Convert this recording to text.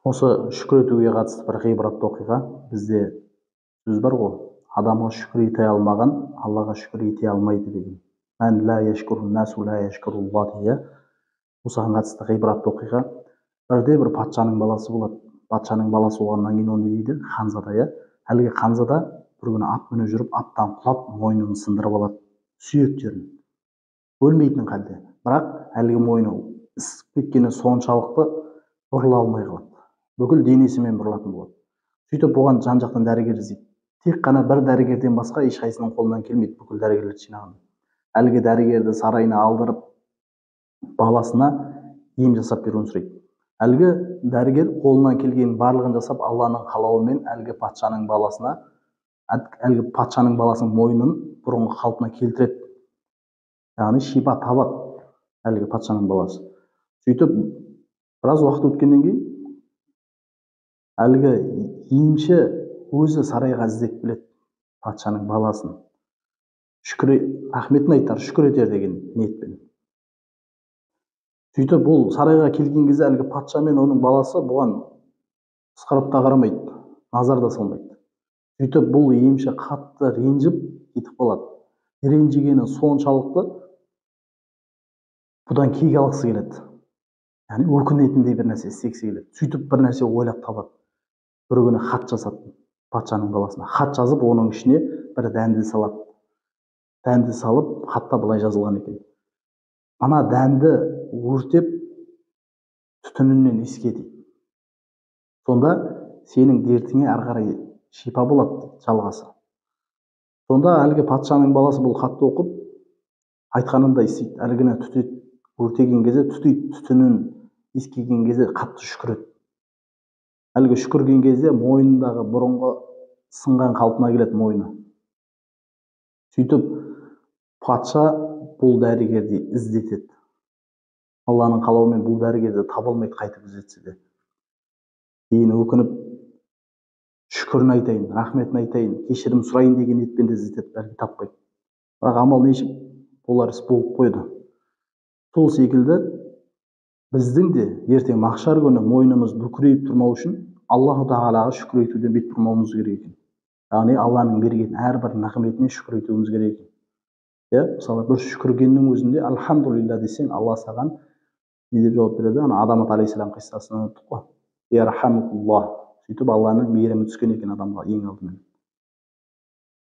Осы шүкір етуге қатысты бір ғибратты оқиға. Бізде сөз бар ғой, адамға шүкір ете алмаған Аллаға шүкір ете алмайды деген. Мән ла яшкурун насу ла яшкуруллах дейді. Осыған қатысты ғибратты оқиға. Бірде бір патшаның баласы болады. Патшаның баласы болғаннан кейін оны дейді ханзада, иә. Әлгі ханзада бір күні ат мініп жүріп, аттан құлап, мойнын сындырып алады, сүйектерін. Өлмейтін халде. Бірақ әлгі мойны ісіп кеткені соншалықты бұрыла алмай қалады. Бүкіл денесімен бұрылатын болады. Сөйтіп оған жан-жақтан дәрігер іздейді. Тек қана бір дәрігерден басқа ешқайсының қолынан келмейді, бүкіл дәрігерлерді жинаған. Әлгі дәрігерді сарайына алдырып, баласына ем жасап беруін сұрайды. Әлгі дәрігер қолынан келген барлығын жасап, Алланың қалауымен әлгі патшаның баласының мойнын бұрынғы қалпына келтіреді. Яғни шипа табады әлгі патшаның баласы. Сөйтіп біраз уақыт өткеннен кейін әлгі емші өзі сарайға іздеп келеді патшаның баласын. Рахметін айтар, шүкір етер деген ниетпен. Сөйтіп бұл сарайға келген кезде әлгі патша мен оның баласы бұған ысқырып та қарамайды, назар да салмайды. Сөйтіп бұл емші қатты ренжіп кетіп қалады. Ренжігені соншалықты бұдан кек алғысы келеді. Яғни өкінетіндей бір нәрсе істегісі келеді. Сөйтіп бір нәрсе ойлап табады. Бір күні хат жасады патшаның баласына. Хат жазып, оның ішіне бір дәнді салады. Дәнді салып, хатта былай жазылған екен: ана дәнді өртеп түтінінен иіске дейді. Сонда сенің дертіңе ары қарай шипа болады, жалғасы. Сонда әлгі патшаның баласы бұл хатты оқып, айтқанында істейді. Әлгіні өртеген кезде түтінін иіскеген кезде қатты шүкіреді. Әлгі шүкірген кезде мойнындағы бұрынғы сынған қалпына келеді мойны. Сөйтіп патша бұл дәрігерді іздетеді. Алланың қалауымен бұл дәрігерді таба алмайды, қайтып іздетсе де. Кейін өкініп, шүкірін айтайын, рахметін айтайын, кешірім сұрайын деген ниетпен іздетеді, бәлки таппайды. Бірақ амал нешік, болар іс болып қойды. Сол секілді біздің де ертең махшар күні мойнымыз бүкірейіп тұрмау үшін Аллаху Тағалаға шүкір етуден бет бұрмауымыз керек екен. Яғни Алланың берген әрбір нығметіне шүкір етуіміз керек екен. Мысалы бір шүкіргеннің өзінде альхамдулилля десең, Алла саған не деп жауап береді? Адамат алейхиссалам қиссасын ұмыттық қой. Ярхамукуллах. Сөйтіп Алланың мейірімі түскен екен адамға ең алдымен.